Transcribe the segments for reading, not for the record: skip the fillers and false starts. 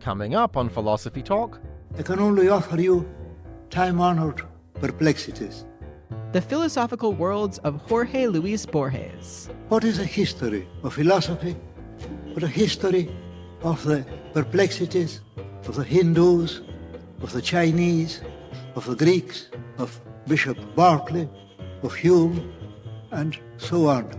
Coming up on Philosophy Talk. I can only offer you time-honored perplexities. The philosophical worlds of Jorge Luís Borges. What is a history of philosophy but a history of the perplexities of the Hindus, of the Chinese, of the Greeks, of Bishop Berkeley, of Hume, and so on.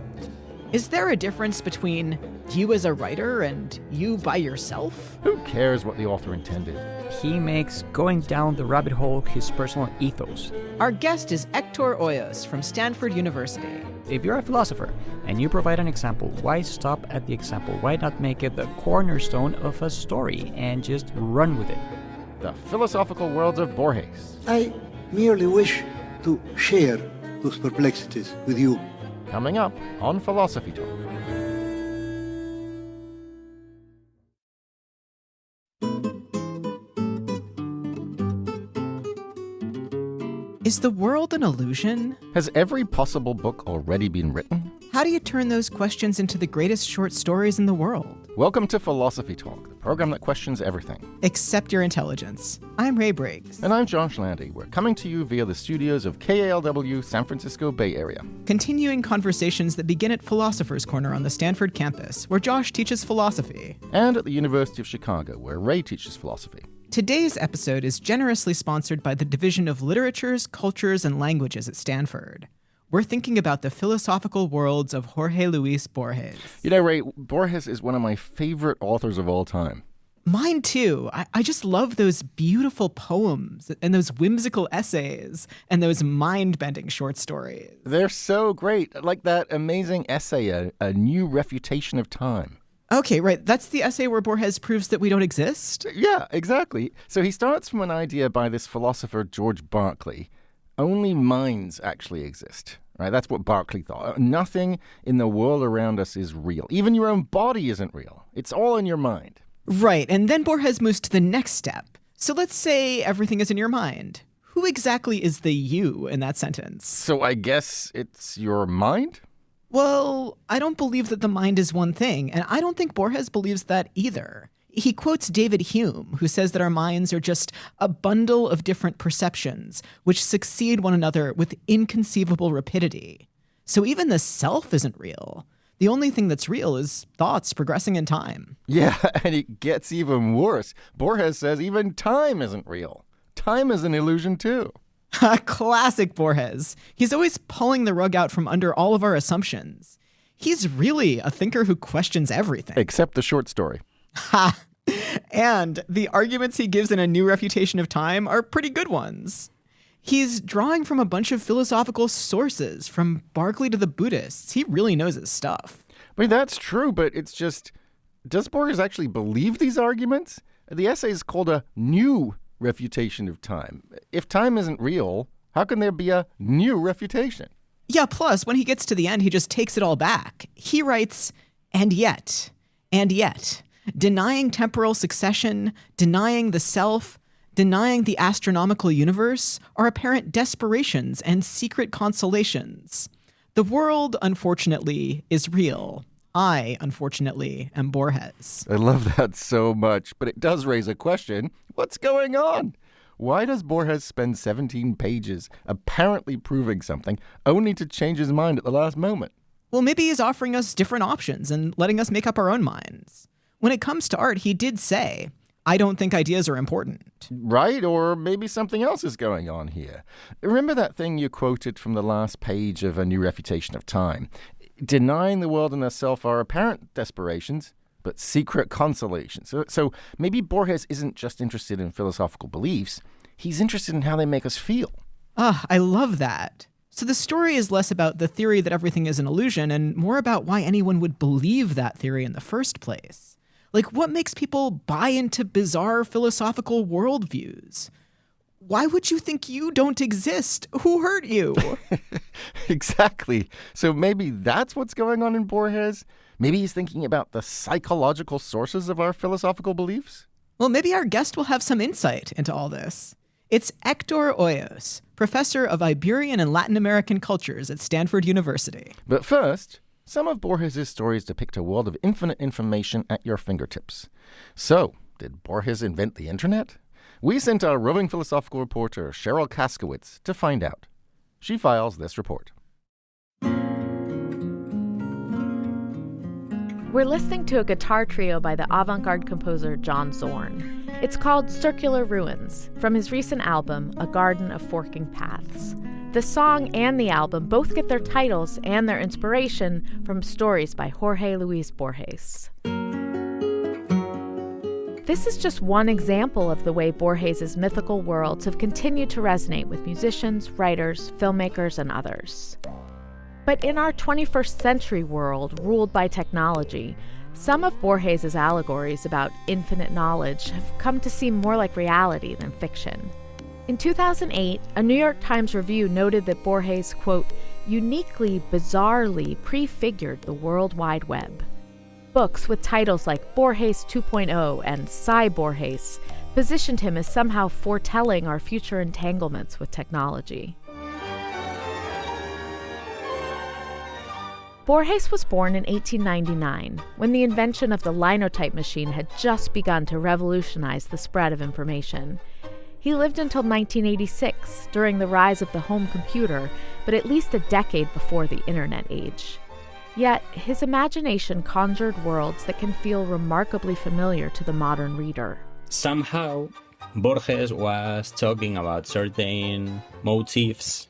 Is there a difference between you as a writer and you by yourself? Who cares what the author intended? He makes going down the rabbit hole his personal ethos. Our guest is Héctor Hoyos from Stanford University. If you're a philosopher and you provide an example, why stop at the example? Why not make it the cornerstone of a story and just run with it? The philosophical worlds of Borges. I merely wish to share those perplexities with you. Coming up on Philosophy Talk. Is the world an illusion? Has every possible book already been written? How do you turn those questions into the greatest short stories in the world? Welcome to Philosophy Talk, the program that questions everything. Except your intelligence. I'm Ray Briggs. And I'm Josh Landy. We're coming to you via the studios of KALW, San Francisco Bay Area. Continuing conversations that begin at Philosopher's Corner on the Stanford campus, where Josh teaches philosophy. And at the University of Chicago, where Ray teaches philosophy. Today's episode is generously sponsored by the Division of Literatures, Cultures, and Languages at Stanford. We're thinking about the philosophical worlds of Jorge Luís Borges. You know, Ray, Borges is one of my favorite authors of all time. Mine too. I just love those beautiful poems and those whimsical essays and those mind-bending short stories. They're so great. Like that amazing essay, A New Refutation of Time. Okay, right. That's the essay where Borges proves that we don't exist? Yeah, exactly. So he starts from an idea by this philosopher, George Berkeley. Only minds actually exist, right? That's what Berkeley thought. Nothing in the world around us is real. Even your own body isn't real. It's all in your mind. Right, and then Borges moves to the next step. So let's say everything is in your mind. Who exactly is the you in that sentence? So I guess it's your mind? Well, I don't believe that the mind is one thing, and I don't think Borges believes that either. He quotes David Hume, who says that our minds are just a bundle of different perceptions, which succeed one another with inconceivable rapidity. So even the self isn't real. The only thing that's real is thoughts progressing in time. Yeah, and it gets even worse. Borges says even time isn't real. Time is an illusion too. Classic Borges. He's always pulling the rug out from under all of our assumptions. He's really a thinker who questions everything. Except the short story. Ha! And the arguments he gives in A New Refutation of Time are pretty good ones. He's drawing from a bunch of philosophical sources, from Berkeley to the Buddhists. He really knows his stuff. I mean, that's true, but it's just, does Borges actually believe these arguments? The essay is called A New Refutation of Time. If time isn't real, how can there be a new refutation? Yeah, plus, when he gets to the end, he just takes it all back. He writes, and yet, denying temporal succession, denying the self, denying the astronomical universe are apparent desperations and secret consolations. The world, unfortunately, is real. I, unfortunately, am Borges. I love that so much, but it does raise a question. What's going on? Why does Borges spend 17 pages apparently proving something, only to change his mind at the last moment? Well, maybe he's offering us different options and letting us make up our own minds. When it comes to art, he did say, I don't think ideas are important. Right, or maybe something else is going on here. Remember that thing you quoted from the last page of A New Refutation of Time? Denying the world and the self are apparent desperations, but secret consolations. So maybe Borges isn't just interested in philosophical beliefs. He's interested in how they make us feel. I love that. So the story is less about the theory that everything is an illusion and more about why anyone would believe that theory in the first place. Like, what makes people buy into bizarre philosophical worldviews? Why would you think you don't exist? Who hurt you? Exactly. So maybe that's what's going on in Borges? Maybe he's thinking about the psychological sources of our philosophical beliefs? Well, maybe our guest will have some insight into all this. It's Héctor Hoyos, professor of Iberian and Latin American cultures at Stanford University. But first, some of Borges' stories depict a world of infinite information at your fingertips. So, Did Borges invent the internet? We sent our roving philosophical reporter, Cheryl Kaskowitz, to find out. She files this report. We're listening to a guitar trio by the avant-garde composer John Zorn. It's called Circular Ruins, from his recent album, A Garden of Forking Paths. The song and the album both get their titles and their inspiration from stories by Jorge Luís Borges. This is just one example of the way Borges' mythical worlds have continued to resonate with musicians, writers, filmmakers, and others. But in our 21st century world ruled by technology, some of Borges' allegories about infinite knowledge have come to seem more like reality than fiction. In 2008, a New York Times review noted that Borges, quote, uniquely, bizarrely prefigured the World Wide Web. Books with titles like Borges 2.0 and Sci Borges positioned him as somehow foretelling our future entanglements with technology. Borges was born in 1899, when the invention of the linotype machine had just begun to revolutionize the spread of information. He lived until 1986, during the rise of the home computer, but at least a decade before the internet age. Yet, his imagination conjured worlds that can feel remarkably familiar to the modern reader. Somehow, Borges was talking about certain motifs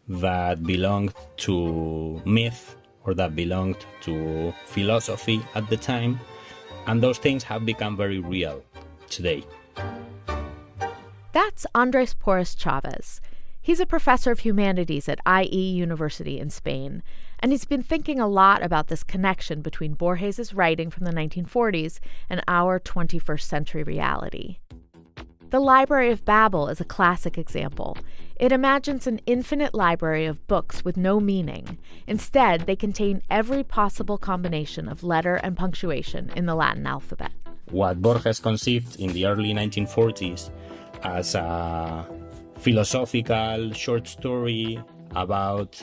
that belonged to myth or that belonged to philosophy at the time, and those things have become very real today. That's Andres Porras Chavez. He's a professor of humanities at IE University in Spain, and he's been thinking a lot about this connection between Borges' writing from the 1940s and our 21st century reality. The Library of Babel is a classic example. It imagines an infinite library of books with no meaning. Instead, they contain every possible combination of letter and punctuation in the Latin alphabet. What Borges conceived in the early 1940s as a philosophical short story about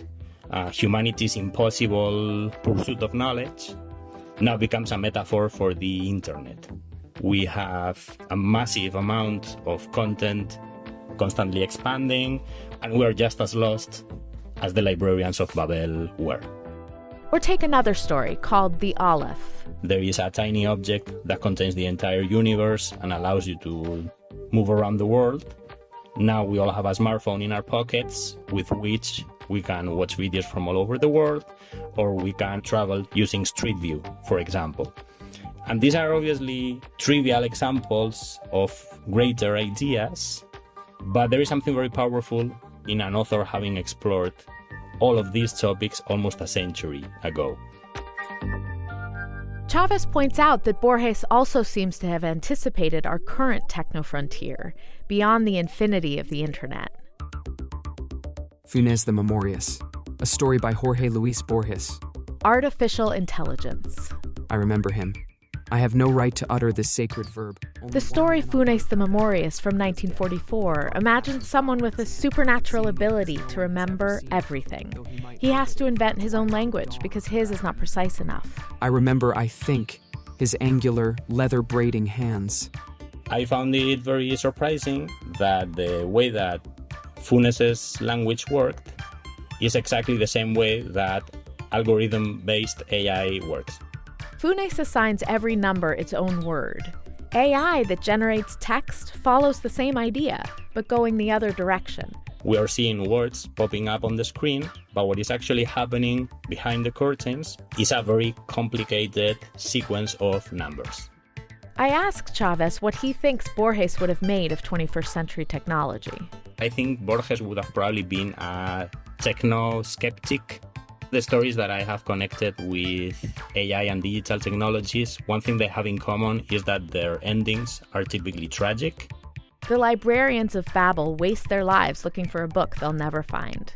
humanity's impossible pursuit of knowledge now becomes a metaphor for the internet. We have a massive amount of content constantly expanding, and we are just as lost as the librarians of Babel were. Or take another story called The Aleph. There is a tiny object that contains the entire universe and allows you to move around the world. Now we all have a smartphone in our pockets with which we can watch videos from all over the world, or we can travel using Street View, for example. And these are obviously trivial examples of greater ideas, but there is something very powerful in an author having explored all of these topics almost a century ago. Chavez points out that Borges also seems to have anticipated our current techno-frontier, beyond the infinity of the internet. Funes the Memorious, a story by Jorge Luís Borges. Artificial intelligence. I remember him. I have no right to utter this sacred verb. The story Funes the Memorious from 1944 imagines someone with a supernatural ability to remember everything. He has to invent his own language because his is not precise enough. I remember, I think, his angular, leather-braiding hands. I found it very surprising that the way that Funes' language worked is exactly the same way that algorithm-based AI works. Funes assigns every number its own word. AI that generates text follows the same idea, but going the other direction. We are seeing words popping up on the screen, but what is actually happening behind the curtains is a very complicated sequence of numbers. I asked Chavez what he thinks Borges would have made of 21st century technology. I think Borges would have probably been a techno-skeptic. The stories that I have connected with AI and digital technologies, one thing they have in common is that their endings are typically tragic. The librarians of Babel waste their lives looking for a book they'll never find.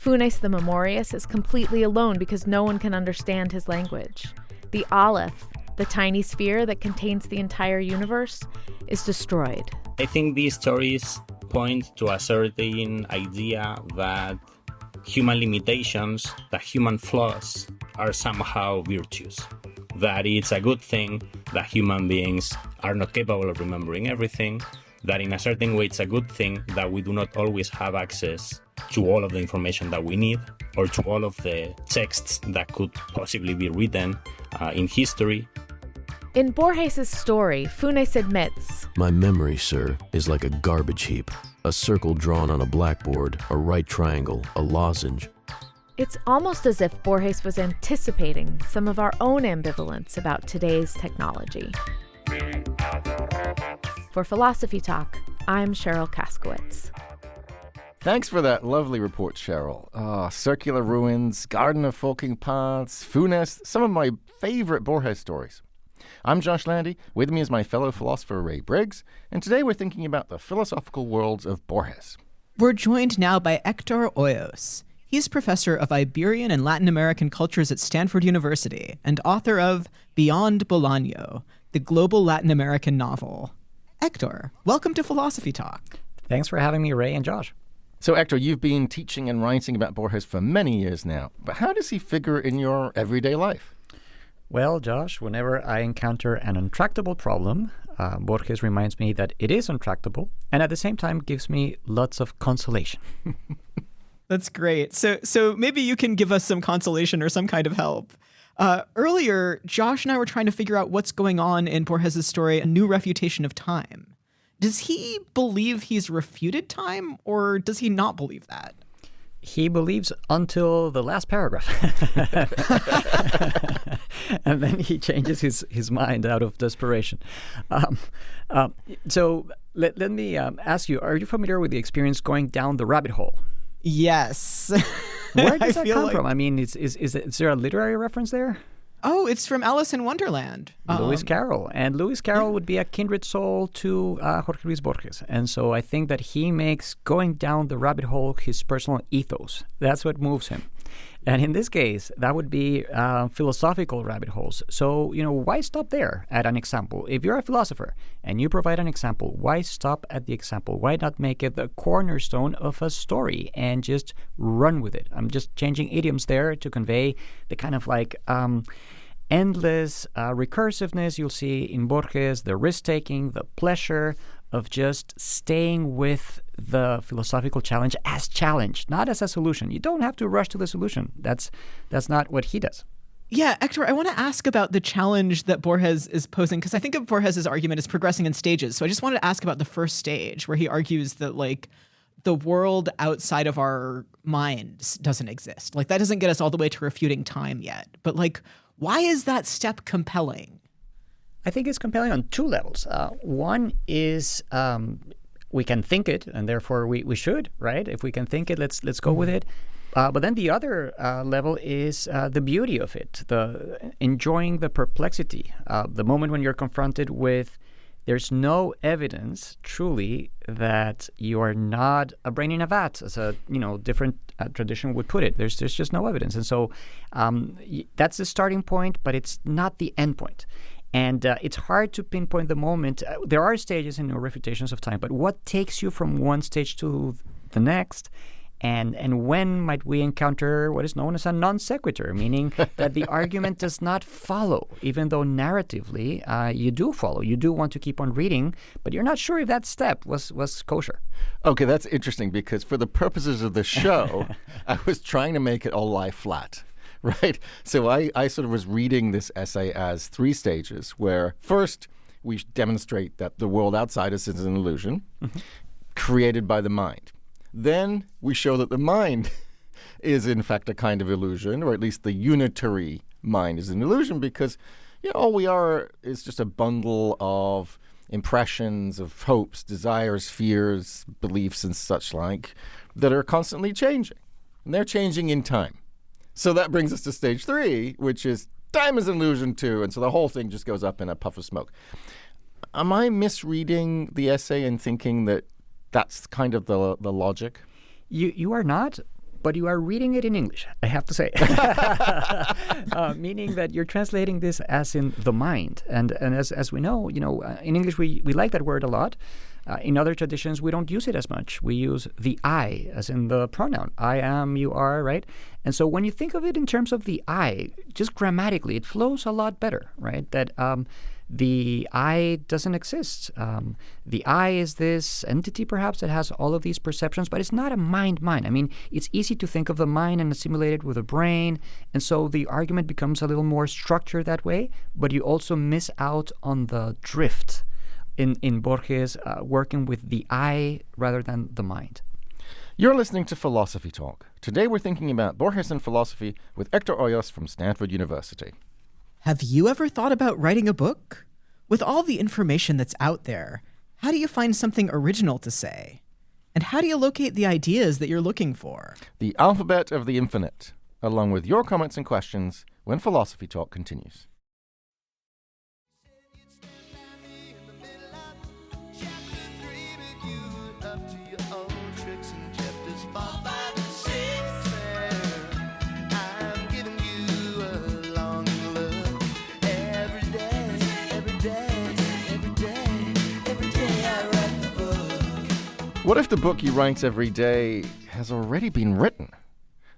Funes the Memorious is completely alone because no one can understand his language. The Aleph, the tiny sphere that contains the entire universe, is destroyed. I think these stories point to a certain idea that human limitations, that human flaws are somehow virtues. that it's a good thing that human beings are not capable of remembering everything, that in a certain way it's a good thing that we do not always have access to all of the information that we need or to all of the texts that could possibly be written in history. In Borges' story, Funes admits, My memory, sir, is like a garbage heap. A circle drawn on a blackboard, a right triangle, a lozenge. it's almost as if Borges was anticipating some of our own ambivalence about today's technology. For Philosophy Talk, I'm Cheryl Kaskowitz. Thanks for that lovely report, Cheryl. Circular ruins, garden of forking paths, Funes, some of my favorite Borges stories. I'm Josh Landy. With me is my fellow philosopher, Ray Briggs, and today we're thinking about the philosophical worlds of Borges. We're joined now by Héctor Hoyos. He's professor of Iberian and Latin American cultures at Stanford University and author of Beyond Bolaño, the global Latin American novel. Héctor, welcome to Philosophy Talk. Thanks for having me, Ray and Josh. So, Héctor, you've been teaching and writing about Borges for many years now, but how does he figure in your everyday life? Well, Josh, whenever I encounter an intractable problem, Borges reminds me that it is intractable and at the same time gives me lots of consolation. That's great. So maybe you can give us some consolation or some kind of help. Earlier, Josh and I were trying to figure out what's going on in Borges' story, A New Refutation of Time. Does he believe he's refuted time, or does he not believe that? He believes until the last paragraph. And then he changes his mind out of desperation. So let me ask you, are you familiar with the experience going down the rabbit hole? Yes. Where does that come from? I mean, is there a literary reference there? Oh, it's from Alice in Wonderland. Lewis Carroll. And Lewis Carroll would be a kindred soul to Jorge Luís Borges. And so I think that he makes going down the rabbit hole his personal ethos. That's what moves him. And in this case, that would be philosophical rabbit holes. So, why stop there at an example? If you're a philosopher and you provide an example, why stop at the example? Why not make it the cornerstone of a story and just run with it? I'm just changing idioms there to convey the kind of endless recursiveness you'll see in Borges, the risk-taking, the pleasure of just staying with the philosophical challenge as challenge, not as a solution. You don't have to rush to the solution. That's not what he does. Yeah, Héctor, I want to ask about the challenge that Borges is posing, because I think of Borges' argument as progressing in stages. So I just wanted to ask about the first stage, where he argues that, the world outside of our minds doesn't exist. That doesn't get us all the way to refuting time yet. But, why is that step compelling? I think it's compelling on two levels. One is we can think it, and therefore we should, right? If we can think it, let's go with it. But then the other level is the beauty of it, the enjoying the perplexity, the moment when you're confronted with there's no evidence truly that you are not a brain in a vat, as a different tradition would put it. There's just no evidence, and so that's the starting point, but it's not the end point. And it's hard to pinpoint the moment. There are stages in New Refutations of Time, but what takes you from one stage to the next? And when might we encounter what is known as a non sequitur, meaning that the argument does not follow, even though narratively you do follow. You do want to keep on reading, but you're not sure if that step was kosher. Okay, that's interesting, because for the purposes of the show, I was trying to make it all lie flat. Right? So I sort of was reading this essay as three stages, where first we demonstrate that the world outside us is an illusion created by the mind. Then we show that the mind is in fact a kind of illusion, or at least the unitary mind is an illusion, because all we are is just a bundle of impressions, of hopes, desires, fears, beliefs, and such like that are constantly changing. And they're changing in time. So that brings us to stage 3, which is time is an illusion too. And so the whole thing just goes up in a puff of smoke. Am I misreading the essay and thinking that that's kind of the logic? You are not, but you are reading it in English, I have to say. Meaning that you're translating this as in the mind. And as we know, in English we like that word a lot. In other traditions, we don't use it as much. We use the I, as in the pronoun. I am, you are, right? And so when you think of it in terms of the I, just grammatically, it flows a lot better, right? That the I doesn't exist. The I is this entity, perhaps, that has all of these perceptions, but it's not a mind. I mean, it's easy to think of the mind and assimilate it with the brain, and so the argument becomes a little more structured that way, but you also miss out on the drift in Borges working with the I rather than the mind. You're listening to Philosophy Talk. Today we're thinking about Borges and philosophy with Héctor Hoyos from Stanford University. Have you ever thought about writing a book? With all the information that's out there, how do you find something original to say? And how do you locate the ideas that you're looking for? The alphabet of the infinite, along with your comments and questions when Philosophy Talk continues. What if the book you write every day has already been written?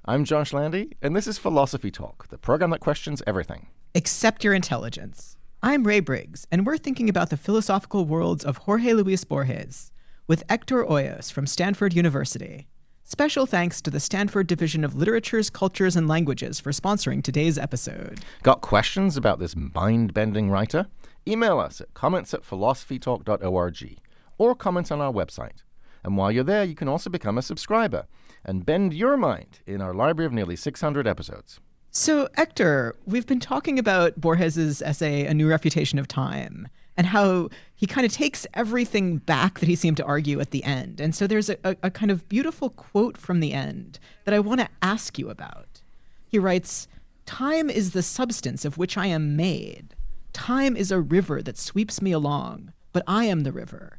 I'm Josh Landy, and this is Philosophy Talk, the program that questions everything. Except your intelligence. I'm Ray Briggs, and we're thinking about the philosophical worlds of Jorge Luís Borges with Héctor Hoyos from Stanford University. Special thanks to the Stanford Division of Literatures, Cultures, and Languages for sponsoring today's episode. Got questions about this mind-bending writer? Email us at comments@philosophytalk.org or comment on our website. And while you're there, you can also become a subscriber and bend your mind in our library of nearly 600 episodes. So, Héctor, we've been talking about Borges's essay, A New Refutation of Time, and how he kind of takes everything back that he seemed to argue at the end. And so there's a kind of beautiful quote from the end that I want to ask you about. He writes, "Time is the substance of which I am made. Time is a river that sweeps me along, but I am the river.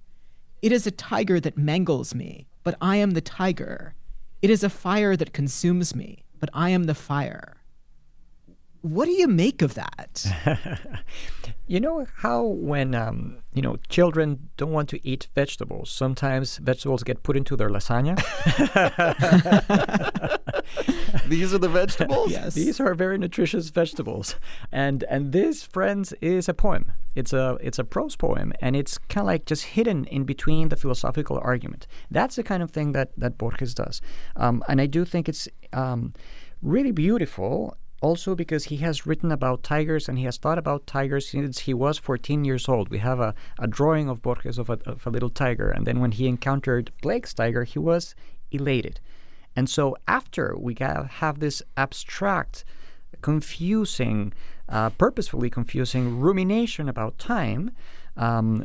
It is a tiger that mangles me, but I am the tiger. It is a fire that consumes me, but I am the fire." What do you make of that? You know how when children don't want to eat vegetables, sometimes vegetables get put into their lasagna? These are the vegetables? Yes. These are very nutritious vegetables. And this, friends, is a poem. It's a prose poem, and it's kind of like just hidden in between the philosophical argument. That's the kind of thing that Borges does. And I do think it's really beautiful, also because he has written about tigers and he has thought about tigers since he was 14 years old. We have a drawing of Borges of a little tiger, and then when he encountered Blake's tiger, he was elated. And so after we have this abstract, confusing, purposefully confusing rumination about time,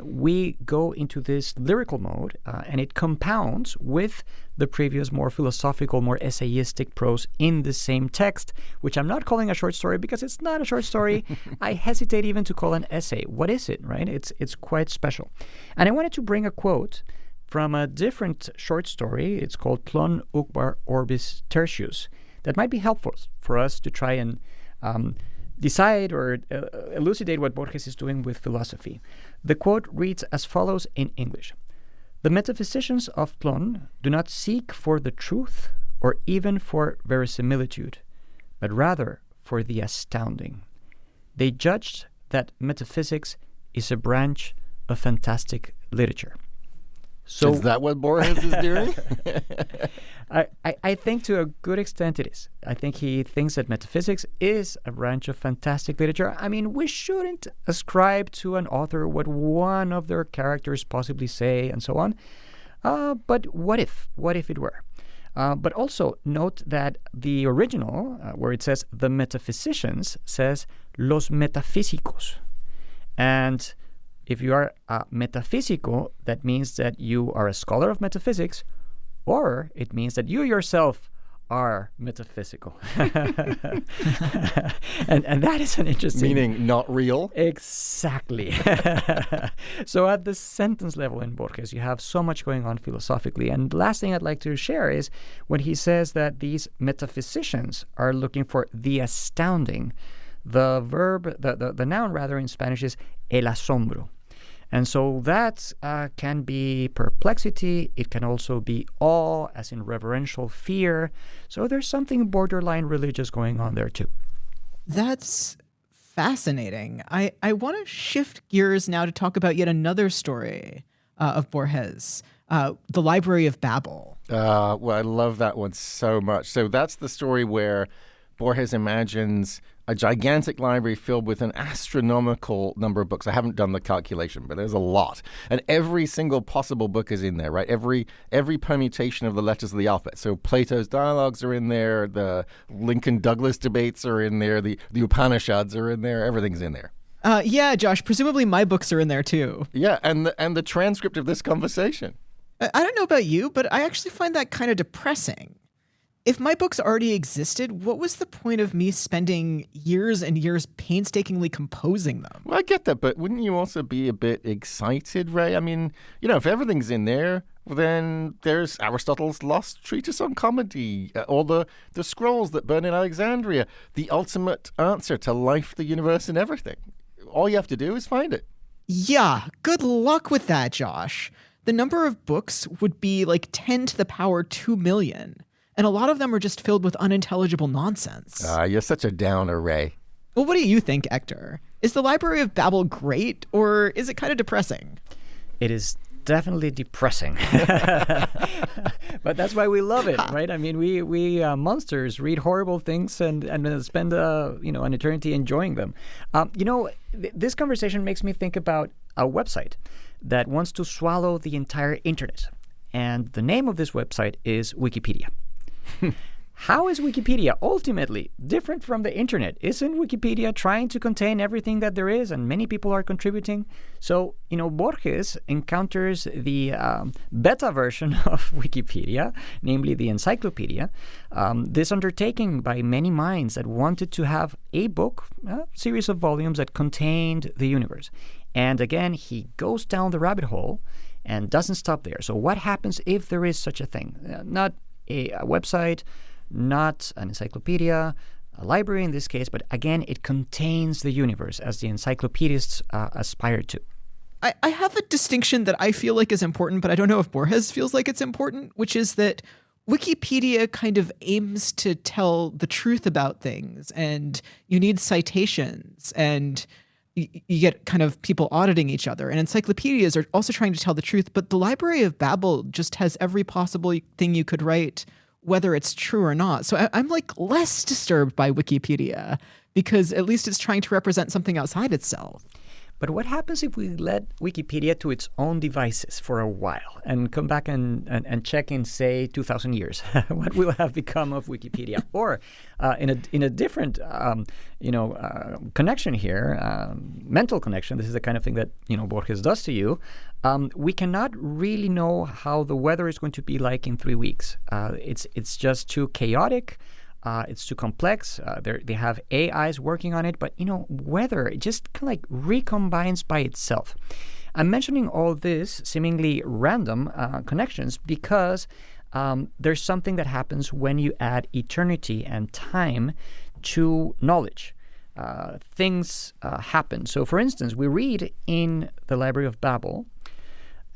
we go into this lyrical mode, and it compounds with the previous more philosophical, more essayistic prose in the same text, which I'm not calling a short story because it's not a short story. I hesitate even to call an essay. What is it, right? It's quite special. And I wanted to bring a quote from a different short story. It's called Plon Uqbar Orbis Tertius. That might be helpful for us to try and decide or elucidate what Borges is doing with philosophy. The quote reads as follows in English. "The metaphysicians of Plon do not seek for the truth or even for verisimilitude, but rather for the astounding. They judged that metaphysics is a branch of fantastic literature." So is that what Borges is doing? I think to a good extent it is. I think he thinks that metaphysics is a branch of fantastic literature. I mean, we shouldn't ascribe to an author what one of their characters possibly say and so on. But what if? What if it were? But also note that the original, where it says the metaphysicians, says los metafísicos. And if you are a metafísico, that means that you are a scholar of metaphysics, or it means that you yourself are metaphysical. and that is an interesting... Meaning not real? Exactly. So at the sentence level in Borges, you have so much going on philosophically. And the last thing I'd like to share is when he says that these metaphysicians are looking for the astounding. The verb, the noun rather in Spanish is el asombro. And so that can be perplexity. It can also be awe, as in reverential fear. So there's something borderline religious going on there too. That's fascinating. I want to shift gears now to talk about yet another story of Borges, the Library of Babel. Well, I love that one so much. So that's the story where Borges imagines a gigantic library filled with an astronomical number of books. I haven't done the calculation, but there's a lot. And every single possible book is in there, right? Every permutation of the letters of the alphabet. So Plato's dialogues are in there, the Lincoln-Douglas debates are in there, the Upanishads are in there, everything's in there. Yeah, Josh, presumably my books are in there too. Yeah, and the transcript of this conversation. I don't know about you, but I actually find that kind of depressing. If my books already existed, what was the point of me spending years and years painstakingly composing them? Well, I get that, but wouldn't you also be a bit excited, Ray? I mean, if everything's in there, then there's Aristotle's Lost Treatise on Comedy, or the scrolls that burn in Alexandria, the ultimate answer to life, the universe, and everything. All you have to do is find it. Yeah, good luck with that, Josh. The number of books would be like 10 to the power 2 million. And a lot of them are just filled with unintelligible nonsense. You're such a downer, Ray. Well, what do you think, Héctor? Is the Library of Babel great, or is it kind of depressing? It is definitely depressing. But that's why we love it, right? I mean, we monsters read horrible things and spend an eternity enjoying them. This conversation makes me think about a website that wants to swallow the entire internet. And the name of this website is Wikipedia. How is Wikipedia ultimately different from the internet? Isn't Wikipedia trying to contain everything that there is and many people are contributing? So, Borges encounters the beta version of Wikipedia, namely the encyclopedia, this undertaking by many minds that wanted to have a book, a series of volumes that contained the universe. And again, he goes down the rabbit hole and doesn't stop there. So what happens if there is such a thing? Not a website, not an encyclopedia, a library in this case, but again, it contains the universe as the encyclopedists aspire to. I have a distinction that I feel like is important, but I don't know if Borges feels like it's important, which is that Wikipedia kind of aims to tell the truth about things, and you need citations, and you get kind of people auditing each other. And encyclopedias are also trying to tell the truth, but the Library of Babel just has every possible thing you could write, whether it's true or not. So I'm like less disturbed by Wikipedia because at least it's trying to represent something outside itself. But what happens if we let Wikipedia to its own devices for a while and come back and check in, say, 2,000 years? What will have become of Wikipedia? Or in a different, connection here, mental connection, this is the kind of thing that, Borges does to you, we cannot really know how the weather is going to be like in 3 weeks. It's just too chaotic. It's too complex. They have AIs working on it, but weather, it just kind of like recombines by itself. I'm mentioning all this seemingly random connections because there's something that happens when you add eternity and time to knowledge. Things happen. So, for instance, we read in the Library of Babel,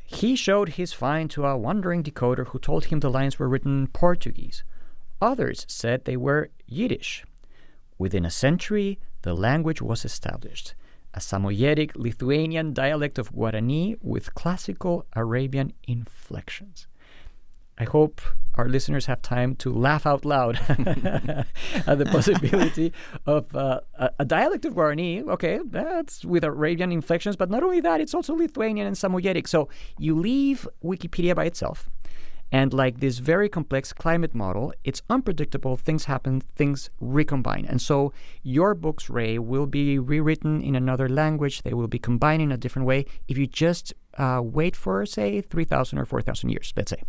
he showed his find to a wandering decoder who told him the lines were written in Portuguese. Others said they were Yiddish. Within a century, the language was established, a Samoyedic Lithuanian dialect of Guarani with classical Arabian inflections. I hope our listeners have time to laugh out loud at the possibility of a dialect of Guarani. Okay, that's with Arabian inflections, but not only that, it's also Lithuanian and Samoyedic. So you leave Wikipedia by itself. And like this very complex climate model, it's unpredictable. Things happen, things recombine. And so your books, Ray, will be rewritten in another language. They will be combined in a different way if you just wait for, say, 3,000 or 4,000 years, let's say.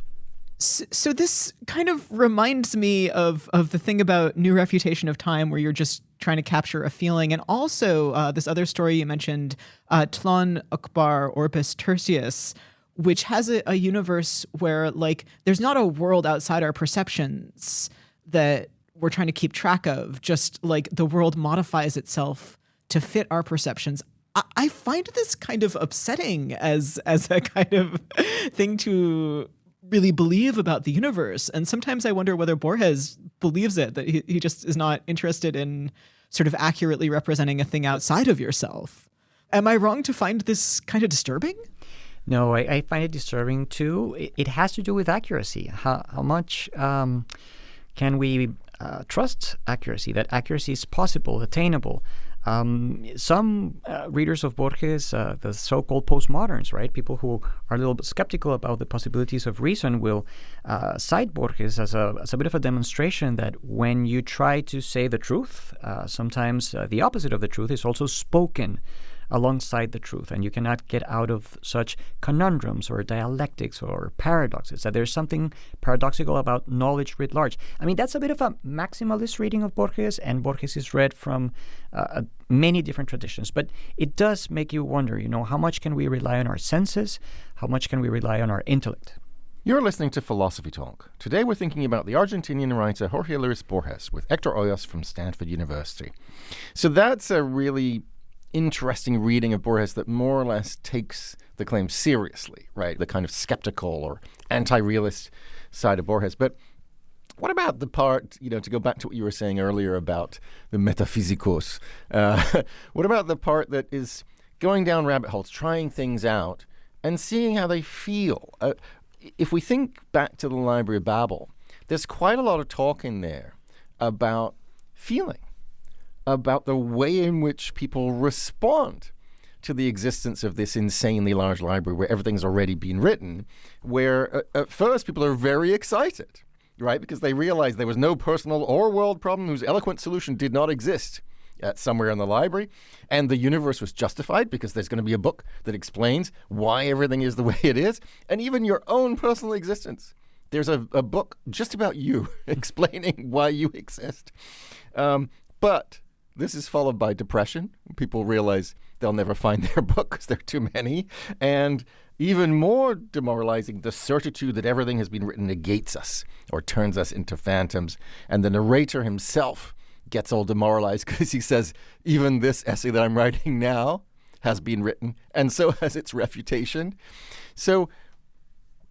So this kind of reminds me of the thing about New Refutation of Time, where you're just trying to capture a feeling, and also this other story you mentioned, Tlon Ukbar Orbis Tertius, which has a universe where like there's not a world outside our perceptions that we're trying to keep track of. Just like the world modifies itself to fit our perceptions. I find this kind of upsetting as a kind of thing to really believe about the universe. And sometimes I wonder whether Borges believes it, that he just is not interested in sort of accurately representing a thing outside of yourself. Am I wrong to find this kind of disturbing? No, I find it disturbing too. It has to do with accuracy. How much can we trust accuracy, that accuracy is possible, attainable? Some readers of Borges, the so-called postmoderns, right, people who are a little bit skeptical about the possibilities of reason, will cite Borges as a bit of a demonstration that when you try to say the truth, sometimes the opposite of the truth is also spoken alongside the truth, and you cannot get out of such conundrums or dialectics or paradoxes, that there's something paradoxical about knowledge writ large. I mean, that's a bit of a maximalist reading of Borges, and Borges is read from many different traditions. But it does make you wonder, how much can we rely on our senses? How much can we rely on our intellect? You're listening to Philosophy Talk. Today we're thinking about the Argentinian writer Jorge Luís Borges with Héctor Hoyos from Stanford University. So that's a really interesting reading of Borges that more or less takes the claim seriously, right? The kind of skeptical or anti-realist side of Borges. But what about the part, to go back to what you were saying earlier about the metaphysicos, what about the part that is going down rabbit holes, trying things out, and seeing how they feel? If we think back to the Library of Babel, there's quite a lot of talk in there about feeling, about the way in which people respond to the existence of this insanely large library where everything's already been written, where at first people are very excited, right? Because they realize there was no personal or world problem whose eloquent solution did not exist somewhere in the library, and the universe was justified because there's going to be a book that explains why everything is the way it is, and even your own personal existence. There's a book just about you explaining why you exist. But this is followed by depression. People realize they'll never find their book because there are too many. And even more demoralizing, the certitude that everything has been written negates us or turns us into phantoms. And the narrator himself gets all demoralized because he says, even this essay that I'm writing now has been written, and so has its refutation. So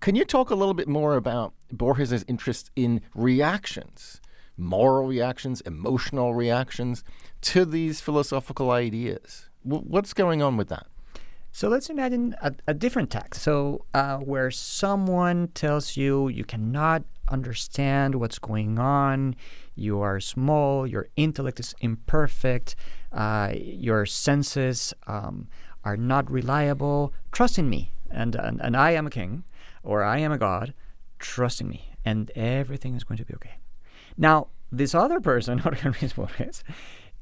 can you talk a little bit more about Borges' interest in reactions, moral reactions, emotional reactions to these philosophical ideas? What's going on with that? So let's imagine a different text. So where someone tells you you cannot understand what's going on, you are small, your intellect is imperfect, your senses are not reliable, trust in me, and I am a king, or I am a god, trust in me, and everything is going to be okay. Now, this other person, Jorge Luís Borges,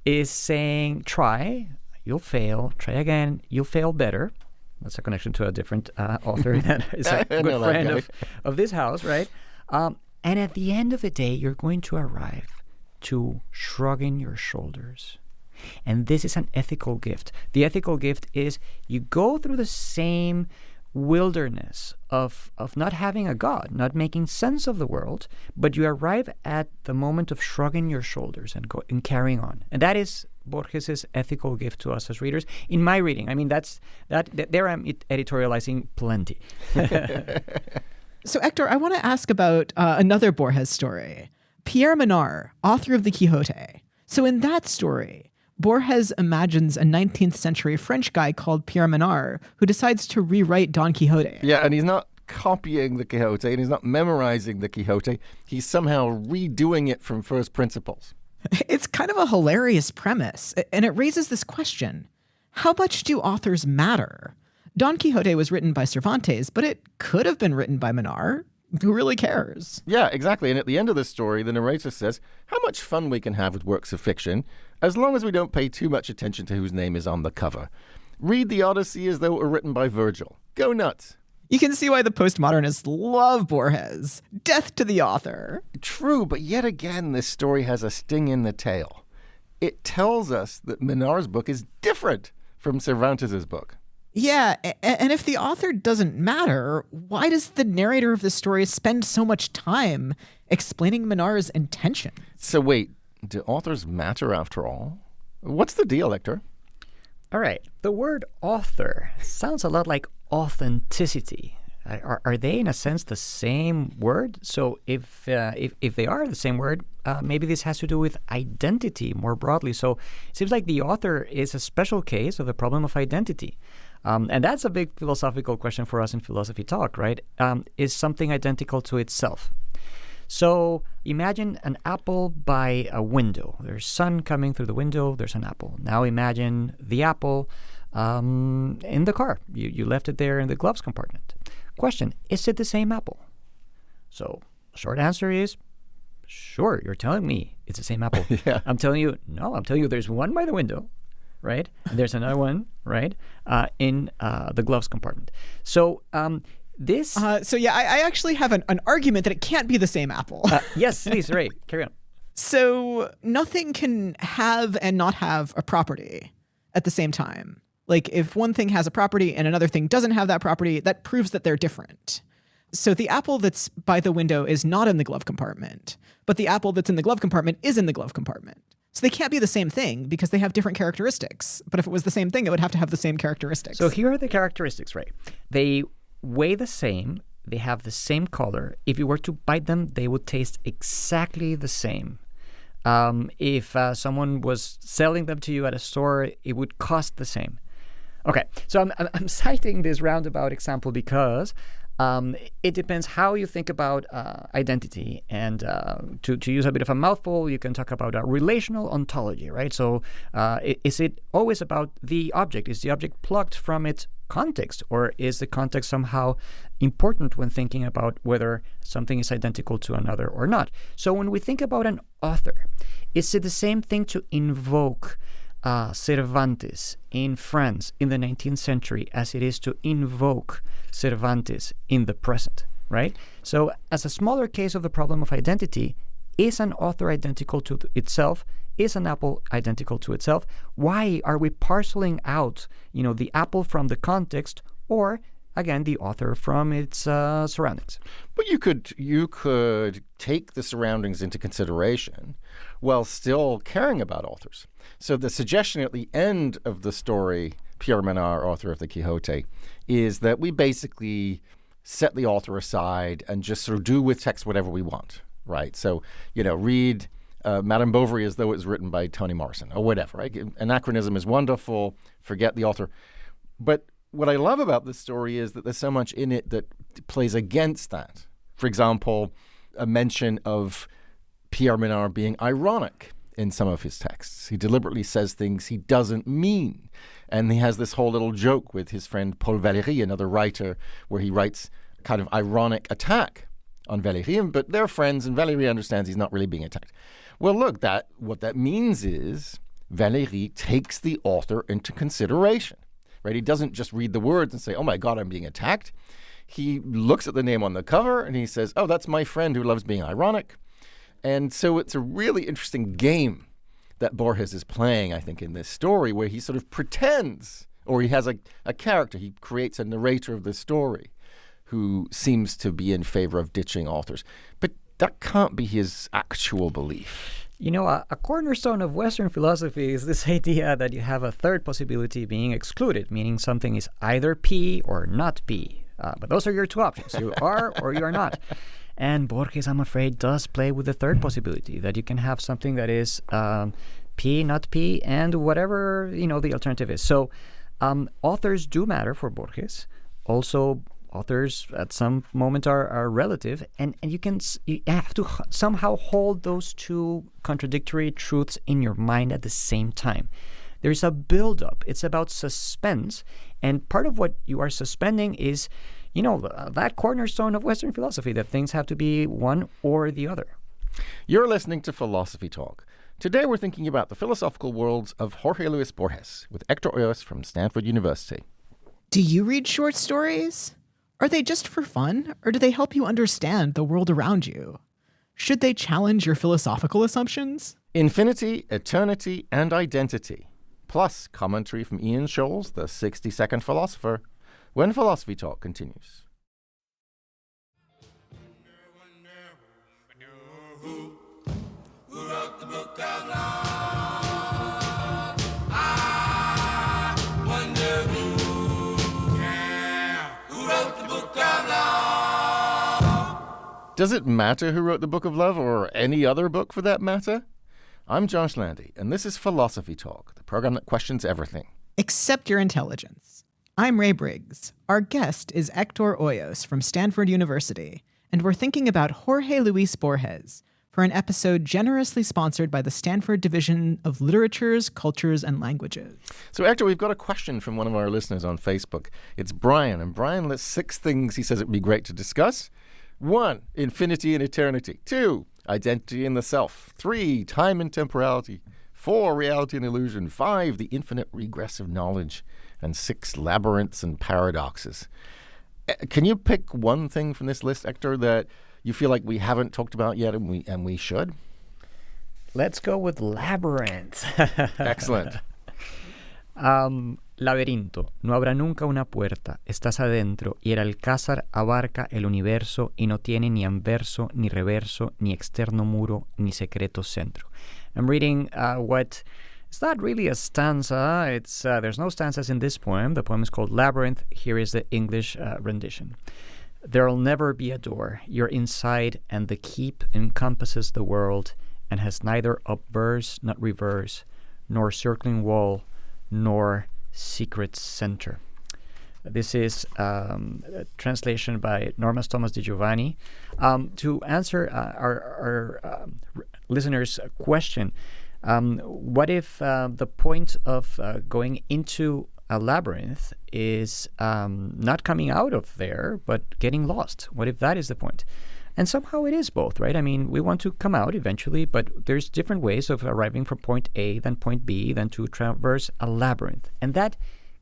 is saying, try, you'll fail, try again, you'll fail better. That's a connection to a different author that is a good friend of this house, right? And at the end of the day, you're going to arrive to shrugging your shoulders. And this is an ethical gift. The ethical gift is you go through the same wilderness of not having a God, not making sense of the world, but you arrive at the moment of shrugging your shoulders and carrying on. And that is Borges' ethical gift to us as readers. In my reading, I mean, there I'm editorializing plenty. So, Héctor, I want to ask about another Borges story. Pierre Menard, author of the Quixote. So in that story, Borges imagines a 19th century French guy called Pierre Menard who decides to rewrite Don Quixote. Yeah, and he's not copying the Quixote and he's not memorizing the Quixote. He's somehow redoing it from first principles. It's kind of a hilarious premise, and it raises this question. How much do authors matter? Don Quixote was written by Cervantes, but it could have been written by Menard. Who really cares? Yeah, exactly. And at the end of the story, the narrator says how much fun we can have with works of fiction as long as we don't pay too much attention to whose name is on the cover. Read the Odyssey as though it were written by Virgil. Go nuts. You can see why the postmodernists love Borges. Death to the author. True, but yet again, this story has a sting in the tail. It tells us that Minar's book is different from Cervantes' book. Yeah, and if the author doesn't matter, why does the narrator of the story spend so much time explaining Minar's intention? So wait, do authors matter after all? What's the deal, Héctor? All right. The word author sounds a lot like authenticity. Are they, in a sense, the same word? So if they are the same word, maybe this has to do with identity more broadly. So it seems like the author is a special case of the problem of identity. And that's a big philosophical question for us in Philosophy Talk, right? Is something identical to itself? So imagine an apple by a window. There's sun coming through the window. There's an apple. Now imagine the apple in the car. You left it there in the gloves compartment. Question, is it the same apple? So short answer is, sure, you're telling me it's the same apple. Yeah. I'm telling you, no, I'm telling you there's one by the window, right? And there's another one, right, in the gloves compartment. So this... I actually have an argument that it can't be the same apple. Yes, please, right. Carry on. So nothing can have and not have a property at the same time. Like if one thing has a property and another thing doesn't have that property, that proves that they're different. So the apple that's by the window is not in the glove compartment, but the apple that's in the glove compartment is in the glove compartment. So they can't be the same thing because they have different characteristics. But if it was the same thing, it would have to have the same characteristics. So here are the characteristics, right? They weigh the same. They have the same color. If you were to bite them, they would taste exactly the same. If someone was selling them to you at a store, it would cost the same. Okay, so I'm citing this roundabout example because it depends how you think about identity. And to use a bit of a mouthful, you can talk about a relational ontology, right? So is it always about the object? Is the object plucked from its context, or is the context somehow important when thinking about whether something is identical to another or not? So when we think about an author, is it the same thing to invoke Cervantes in France in the 19th century as it is to invoke Cervantes in the present, right? So as a smaller case of the problem of identity, is an author identical to itself? Is an apple identical to itself? Why are we parceling out, the apple from the context, or again, the author from its surroundings? But you could take the surroundings into consideration while still caring about authors. So the suggestion at the end of the story, Pierre Menard, author of the Quixote, is that we basically set the author aside and just sort of do with text whatever we want, right? So, read Madame Bovary as though it was written by Toni Morrison or whatever, right? Anachronism is wonderful. Forget the author. But what I love about this story is that there's so much in it that plays against that. For example, a mention of Pierre Menard being ironic in some of his texts. He deliberately says things he doesn't mean. And he has this whole little joke with his friend Paul Valéry, another writer, where he writes kind of ironic attack on Valéry. But they're friends, and Valéry understands he's not really being attacked. Well, look, what that means is Valéry takes the author into consideration. Right? He doesn't just read the words and say, oh my God, I'm being attacked. He looks at the name on the cover and he says, oh, that's my friend who loves being ironic. And so it's a really interesting game that Borges is playing, I think, in this story, where he sort of pretends, or he has a character, he creates a narrator of the story who seems to be in favor of ditching authors. But that can't be his actual belief. A cornerstone of Western philosophy is this idea that you have a third possibility being excluded, meaning something is either P or not P. But those are your two options. You are or you are not. And Borges, I'm afraid, does play with the third possibility, that you can have something that is P, not P, and whatever, the alternative is. So authors do matter for Borges. Also, authors at some moment are relative, and you have to somehow hold those two contradictory truths in your mind at the same time. There's a build-up. It's about suspense, and part of what you are suspending is, that cornerstone of Western philosophy, that things have to be one or the other. You're listening to Philosophy Talk. Today we're thinking about the philosophical worlds of Jorge Luís Borges with Héctor Hoyos from Stanford University. Do you read short stories? Are they just for fun, or do they help you understand the world around you? Should they challenge your philosophical assumptions? Infinity, eternity, and identity. Plus commentary from Ian Scholes, the 60-second philosopher, when Philosophy Talk continues. Does it matter who wrote the Book of Love, or any other book for that matter? I'm Josh Landy, and this is Philosophy Talk, the program that questions everything. Except your intelligence. I'm Ray Briggs. Our guest is Héctor Hoyos from Stanford University, and we're thinking about Jorge Luís Borges for an episode generously sponsored by the Stanford Division of Literatures, Cultures, and Languages. So, Héctor, we've got a question from one of our listeners on Facebook. It's Brian, and Brian lists 6 things he says it would be great to discuss. 1, infinity and eternity. 2, identity and the self. 3, time and temporality. 4, reality and illusion. 5, the infinite regress of knowledge. And 6, labyrinths and paradoxes. Can you pick one thing from this list, Héctor, that you feel like we haven't talked about yet and we should? Let's go with labyrinth. Excellent. Laberinto, no habrá nunca una puerta, estás adentro y el alcázar abarca el universo y no tiene ni anverso, ni reverso, ni externo muro, ni secreto centro. I'm reading what it's not really a stanza. It's there's no stanzas in this poem. The poem is called Labyrinth. Here is the English rendition. There'll never be a door. You're inside, and the keep encompasses the world and has neither obverse nor reverse, nor circling wall, nor secret center. This is a translation by Normas Thomas Di Giovanni. To answer our listeners' question, what if the point of going into a labyrinth is not coming out of there, but getting lost? What if that is the point? And somehow it is both, right? I mean, we want to come out eventually, but there's different ways of arriving from point A than point B than to traverse a labyrinth. And that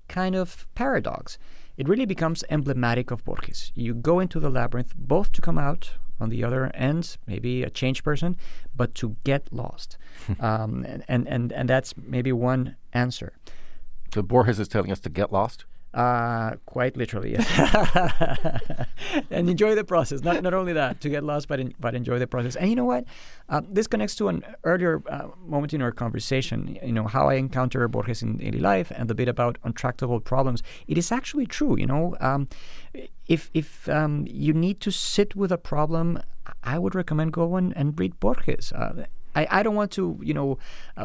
kind of paradox, it really becomes emblematic of Borges. You go into the labyrinth both to come out on the other end, maybe a changed person, but to get lost. And that's maybe one answer. So Borges is telling us to get lost? Quite literally, yes. And enjoy the process. Not only that, to get lost, but enjoy the process. And you know what? This connects to an earlier moment in our conversation, you know, how I encounter Borges in daily life and the bit about untractable problems. It is actually true, you know. If you need to sit with a problem, I would recommend going and read Borges. I don't want to,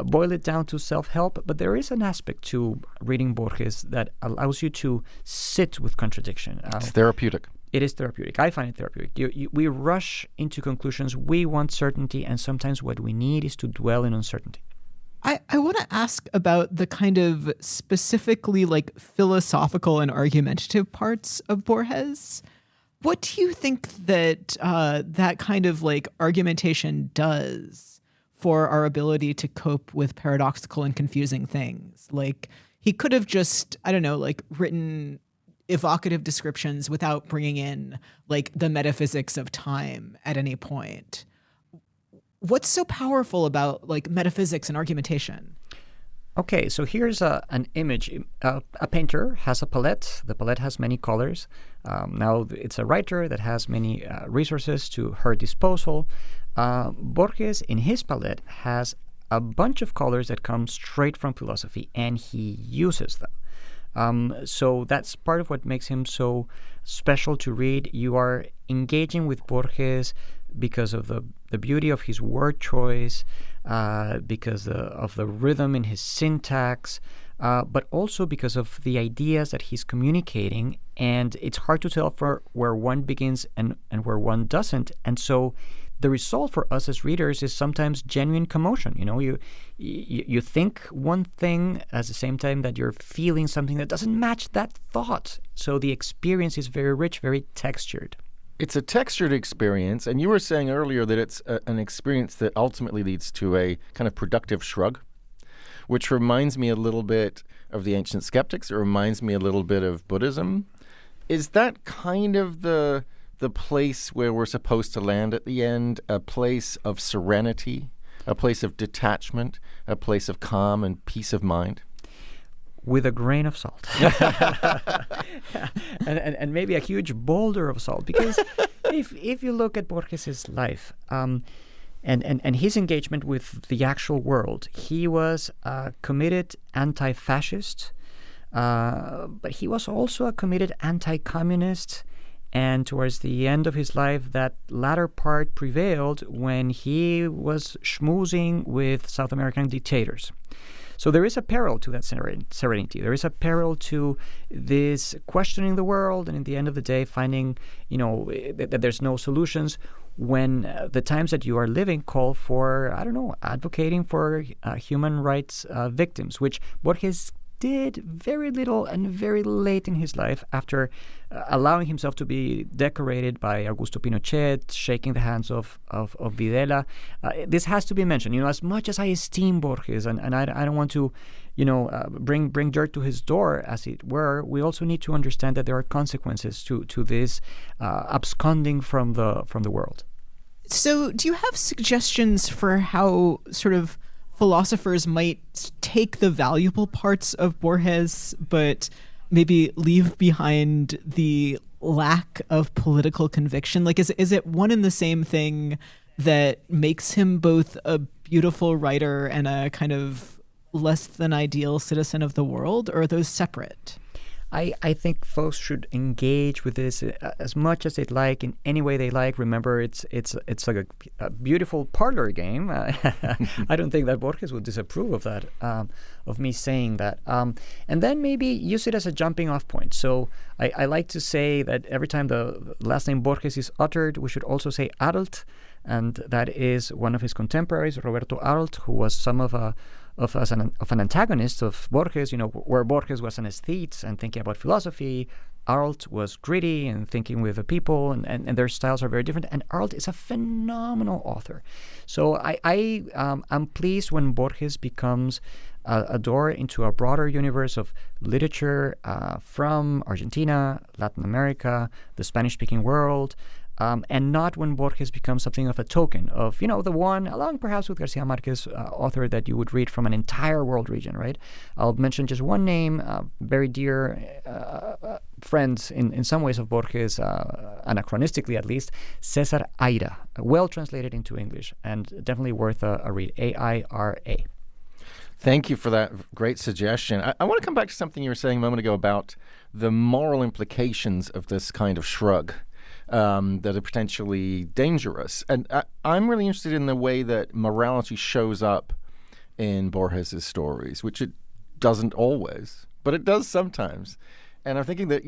boil it down to self-help, but there is an aspect to reading Borges that allows you to sit with contradiction. It's therapeutic. It is therapeutic. I find it therapeutic. We rush into conclusions. We want certainty, and sometimes what we need is to dwell in uncertainty. I want to ask about the kind of specifically like philosophical and argumentative parts of Borges. What do you think that that kind of like argumentation does for our ability to cope with paradoxical and confusing things? Like, he could have just, I don't know, like written evocative descriptions without bringing in like the metaphysics of time at any point. What's so powerful about like metaphysics and argumentation? Okay, so here's an image. A painter has a palette. The palette has many colors. Now it's a writer that has many resources to her disposal. Borges, in his palette, has a bunch of colors that come straight from philosophy, and he uses them. So that's part of what makes him so special to read. You are engaging with Borges because of the beauty of his word choice, because of the rhythm in his syntax, but also because of the ideas that he's communicating. And it's hard to tell for where one begins and where one doesn't. And so the result for us as readers is sometimes genuine commotion. You know, you think one thing at the same time that you're feeling something that doesn't match that thought. So the experience is very rich, very textured. It's a textured experience, and you were saying earlier that it's an experience that ultimately leads to a kind of productive shrug, which reminds me a little bit of the ancient skeptics. It reminds me a little bit of Buddhism. Is that kind of the place where we're supposed to land at the end? A place of serenity, a place of detachment, a place of calm and peace of mind? With a grain of salt. and maybe a huge boulder of salt. Because if you look at Borges' life and his engagement with the actual world, he was a committed anti-fascist, but he was also a committed anti-communist. And towards the end of his life, that latter part prevailed when he was schmoozing with South American dictators. So there is a peril to that serenity. There is a peril to this questioning the world, and in the end of the day, finding, that there's no solutions when the times that you are living call for, advocating for human rights victims, which Borges did very little and very late in his life after allowing himself to be decorated by Augusto Pinochet, shaking the hands of Videla. This has to be mentioned. As much as I esteem Borges, and I don't want to, bring dirt to his door, as it were, we also need to understand that there are consequences to this absconding from the world. So do you have suggestions for how sort of philosophers might take the valuable parts of Borges, but maybe leave behind the lack of political conviction? Like, is it one and the same thing that makes him both a beautiful writer and a kind of less than ideal citizen of the world, or are those separate? I think folks should engage with this as much as they'd like, in any way they like. Remember, it's like a beautiful parlor game. I don't think that Borges would disapprove of that, of me saying that. And then maybe use it as a jumping off point. So I like to say that every time the last name Borges is uttered, we should also say Arlt, and that is one of his contemporaries, Roberto Arlt, who was some of an antagonist of Borges, where Borges was an aesthete and thinking about philosophy. Arlt was gritty and thinking with the people, and their styles are very different. And Arlt is a phenomenal author. So I'm pleased when Borges becomes a door into a broader universe of literature from Argentina, Latin America, the Spanish-speaking world, and not when Borges becomes something of a token of, the one, along perhaps with Garcia Marquez, author that you would read from an entire world region, right? I'll mention just one name, very dear friends in some ways of Borges, anachronistically at least, Cesar Aira, well translated into English, and definitely worth a read, Aira. Thank you for that great suggestion. I want to come back to something you were saying a moment ago about the moral implications of this kind of shrug. That are potentially dangerous. And I'm really interested in the way that morality shows up in Borges' stories, which it doesn't always, but it does sometimes. And I'm thinking that,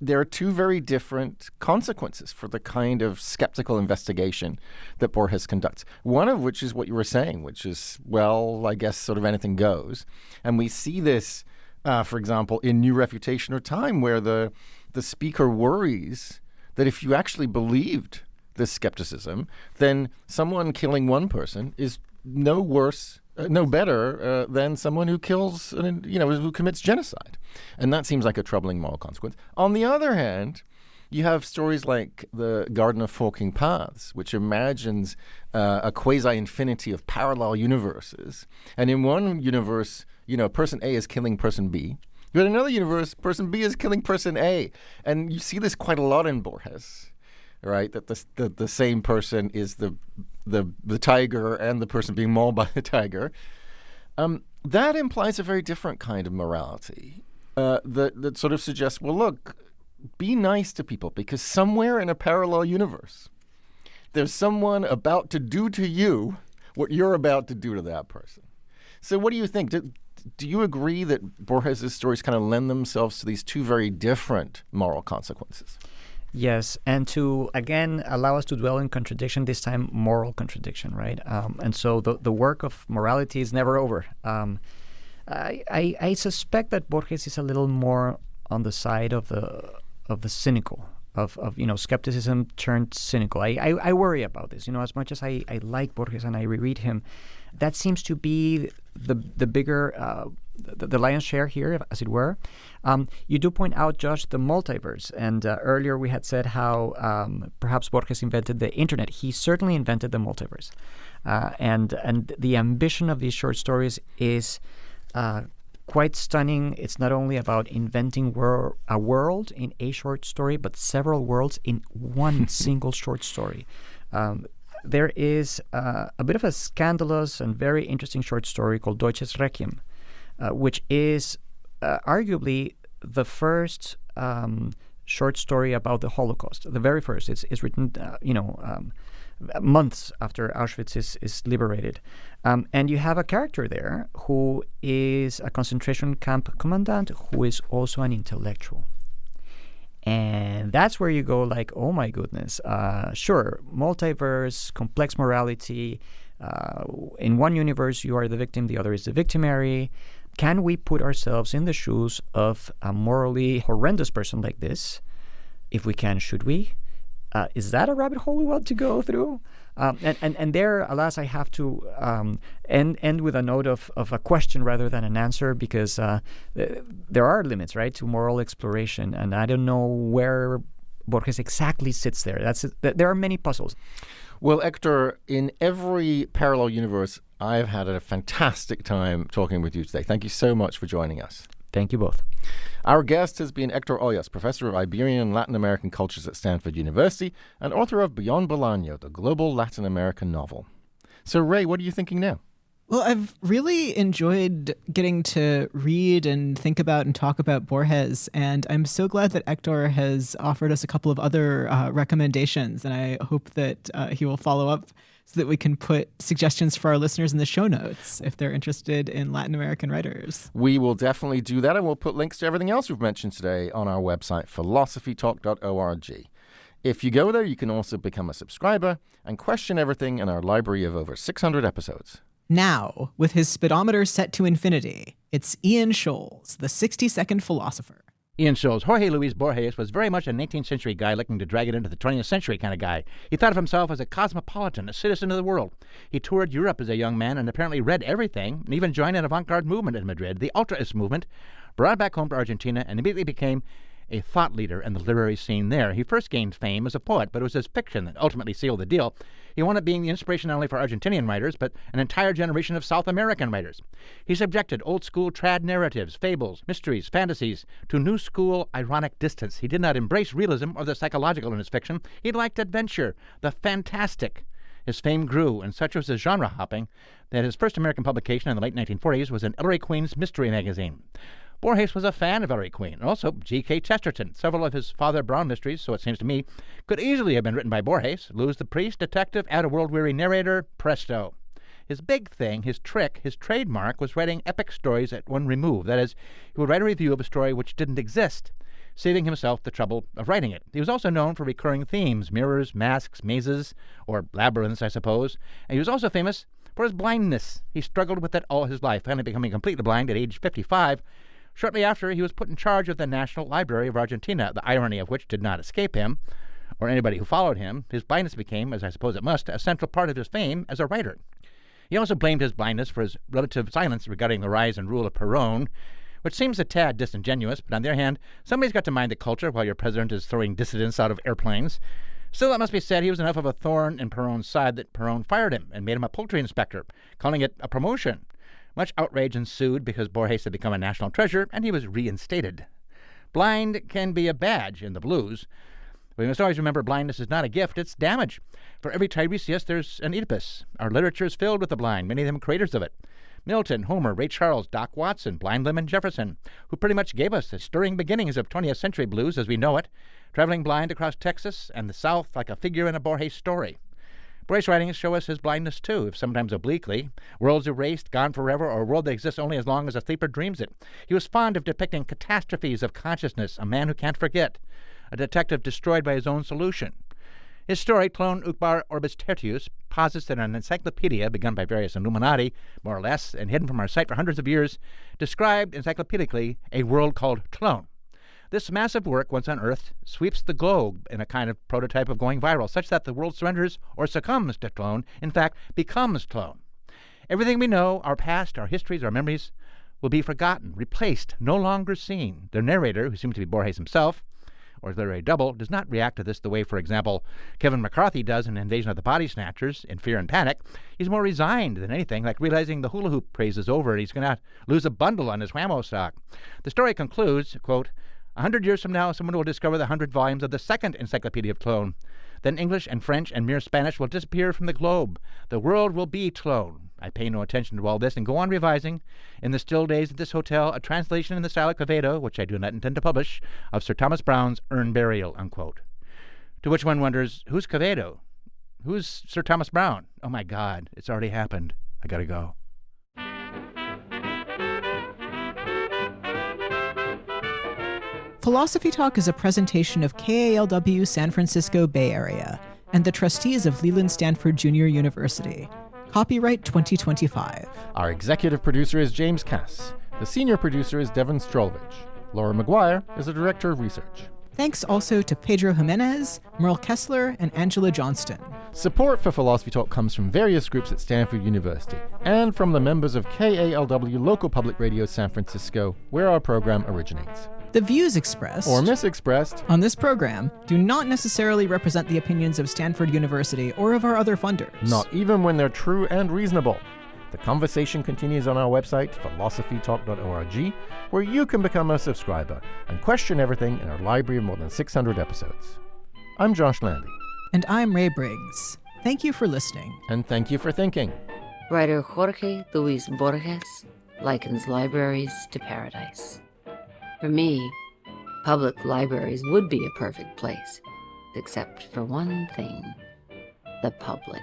there are two very different consequences for the kind of skeptical investigation that Borges conducts. One of which is what you were saying, which is, well, I guess sort of anything goes. And we see this, for example, in New Refutation of Time, where the speaker worries that if you actually believed this skepticism, then someone killing one person is no better than someone who kills, who commits genocide. And that seems like a troubling moral consequence. On the other hand, you have stories like The Garden of Forking Paths, which imagines a quasi-infinity of parallel universes. And in one universe, person A is killing person B. But in another universe, person B is killing person A. And you see this quite a lot in Borges, right? That the same person is the tiger and the person being mauled by the tiger. That implies a very different kind of morality that sort of suggests, well, look, be nice to people because somewhere in a parallel universe, there's someone about to do to you what you're about to do to that person. So what do you think? Do you agree that Borges' stories kind of lend themselves to these two very different moral consequences? Yes, and to, again, allow us to dwell in contradiction, this time moral contradiction, right? And so the work of morality is never over. I suspect that Borges is a little more on the side of the cynical, of skepticism turned cynical. I worry about this. As much as I like Borges and I reread him, that seems to be the bigger the lion's share here, as it were. You do point out, Josh, the multiverse. And earlier we had said how perhaps Borges invented the internet. He certainly invented the multiverse. And the ambition of these short stories is quite stunning. It's not only about inventing a world in a short story, but several worlds in one single short story. There is a bit of a scandalous and very interesting short story called Deutsches Requiem, which is arguably the first short story about the Holocaust. The very first. It's written, months after Auschwitz is liberated. And you have a character there who is a concentration camp commandant who is also an intellectual. And that's where you go like, oh my goodness, sure, multiverse, complex morality. In one universe, you are the victim, the other is the victimary. Can we put ourselves in the shoes of a morally horrendous person like this? If we can, should we? Is that a rabbit hole we want to go through? And there, alas, I have to end with a note of a question rather than an answer, because there are limits, right, to moral exploration, and I don't know where Borges exactly sits there. There are many puzzles. Well, Héctor, in every parallel universe, I've had a fantastic time talking with you today. Thank you so much for joining us. Thank you both. Our guest has been Héctor Hoyos, professor of Iberian and Latin American cultures at Stanford University and author of Beyond Bolaño, the global Latin American novel. So, Ray, what are you thinking now? Well, I've really enjoyed getting to read and think about and talk about Borges, and I'm so glad that Héctor has offered us a couple of other recommendations, and I hope that he will follow up so that we can put suggestions for our listeners in the show notes if they're interested in Latin American writers. We will definitely do that, and we'll put links to everything else we've mentioned today on our website, philosophytalk.org. If you go there, you can also become a subscriber and question everything in our library of over 600 episodes. Now, with his speedometer set to infinity, it's Ian Scholes, the 60-second philosopher. Ian Scholes. Jorge Luís Borges was very much a 19th century guy looking to drag it into the 20th century kind of guy. He thought of himself as a cosmopolitan, a citizen of the world. He toured Europe as a young man and apparently read everything, and even joined an avant-garde movement in Madrid, the Ultraist movement, brought back home to Argentina, and immediately became a thought leader in the literary scene there. He first gained fame as a poet, but it was his fiction that ultimately sealed the deal. He wound up being the inspiration not only for Argentinian writers, but an entire generation of South American writers. He subjected old-school trad narratives, fables, mysteries, fantasies to new-school ironic distance. He did not embrace realism or the psychological in his fiction. He liked adventure, the fantastic. His fame grew, and such was his genre hopping that his first American publication in the late 1940s was in Ellery Queen's mystery magazine. Borges was a fan of Ellery Queen, and also G.K. Chesterton. Several of his Father Brown mysteries, so it seems to me, could easily have been written by Borges. Lose the priest, detective, add a world-weary narrator, presto. His big thing, his trick, his trademark was writing epic stories at one remove. That is, he would write a review of a story which didn't exist, saving himself the trouble of writing it. He was also known for recurring themes, mirrors, masks, mazes, or labyrinths, I suppose. And he was also famous for his blindness. He struggled with it all his life, finally becoming completely blind at age 55. Shortly after, he was put in charge of the National Library of Argentina, the irony of which did not escape him, or anybody who followed him. His blindness became, as I suppose it must, a central part of his fame as a writer. He also blamed his blindness for his relative silence regarding the rise and rule of Perón, which seems a tad disingenuous, but on the other hand, somebody's got to mind the culture while your president is throwing dissidents out of airplanes. Still, it must be said he was enough of a thorn in Perón's side that Perón fired him and made him a poultry inspector, calling it a promotion. Much outrage ensued because Borges had become a national treasure, and he was reinstated. Blind can be a badge in the blues. We must always remember blindness is not a gift, it's damage. For every Tiresias, there's an Oedipus. Our literature is filled with the blind, many of them creators of it. Milton, Homer, Ray Charles, Doc Watson, Blind Lemon Jefferson, who pretty much gave us the stirring beginnings of 20th century blues as we know it, traveling blind across Texas and the South like a figure in a Borges story. Borges' writings show us his blindness, too, if sometimes obliquely. Worlds erased, gone forever, or a world that exists only as long as a sleeper dreams it. He was fond of depicting catastrophes of consciousness, a man who can't forget, a detective destroyed by his own solution. His story, Clone Ucbar Orbis Tertius, posits that an encyclopedia begun by various Illuminati, more or less, and hidden from our sight for hundreds of years, described encyclopedically a world called Clone. This massive work, once unearthed, sweeps the globe in a kind of prototype of going viral, such that the world surrenders or succumbs to Clone, in fact, becomes Clone. Everything we know, our past, our histories, our memories, will be forgotten, replaced, no longer seen. The narrator, who seems to be Borges himself, or his literary double, does not react to this the way, for example, Kevin McCarthy does in Invasion of the Body Snatchers in Fear and Panic. He's more resigned than anything, like realizing the hula hoop craze is over and he's going to lose a bundle on his whammo sock. The story concludes, quote, 100 years from now, someone will discover the 100 volumes of the second Encyclopedia of Tlön. Then English and French and mere Spanish will disappear from the globe. The world will be Tlön. I pay no attention to all this and go on revising, in the still days at this hotel, a translation in the style of Quevedo, which I do not intend to publish, of Sir Thomas Browne's Urn Burial, unquote. To which one wonders, who's Quevedo? Who's Sir Thomas Browne? Oh my God, it's already happened. I gotta go. Philosophy Talk is a presentation of KALW San Francisco Bay Area and the trustees of Leland Stanford Junior University. Copyright 2025. Our executive producer is James Cass. The senior producer is Devon Strolovich. Laura McGuire is the director of research. Thanks also to Pedro Jimenez, Merle Kessler, and Angela Johnston. Support for Philosophy Talk comes from various groups at Stanford University and from the members of KALW Local Public Radio San Francisco, where our program originates. The views expressed or misexpressed on this program do not necessarily represent the opinions of Stanford University or of our other funders. Not even when they're true and reasonable. The conversation continues on our website, philosophytalk.org, where you can become a subscriber and question everything in our library of more than 600 episodes. I'm Josh Landy. And I'm Ray Briggs. Thank you for listening. And thank you for thinking. Writer Jorge Luís Borges likens libraries to paradise. For me, public libraries would be a perfect place, except for one thing: the public.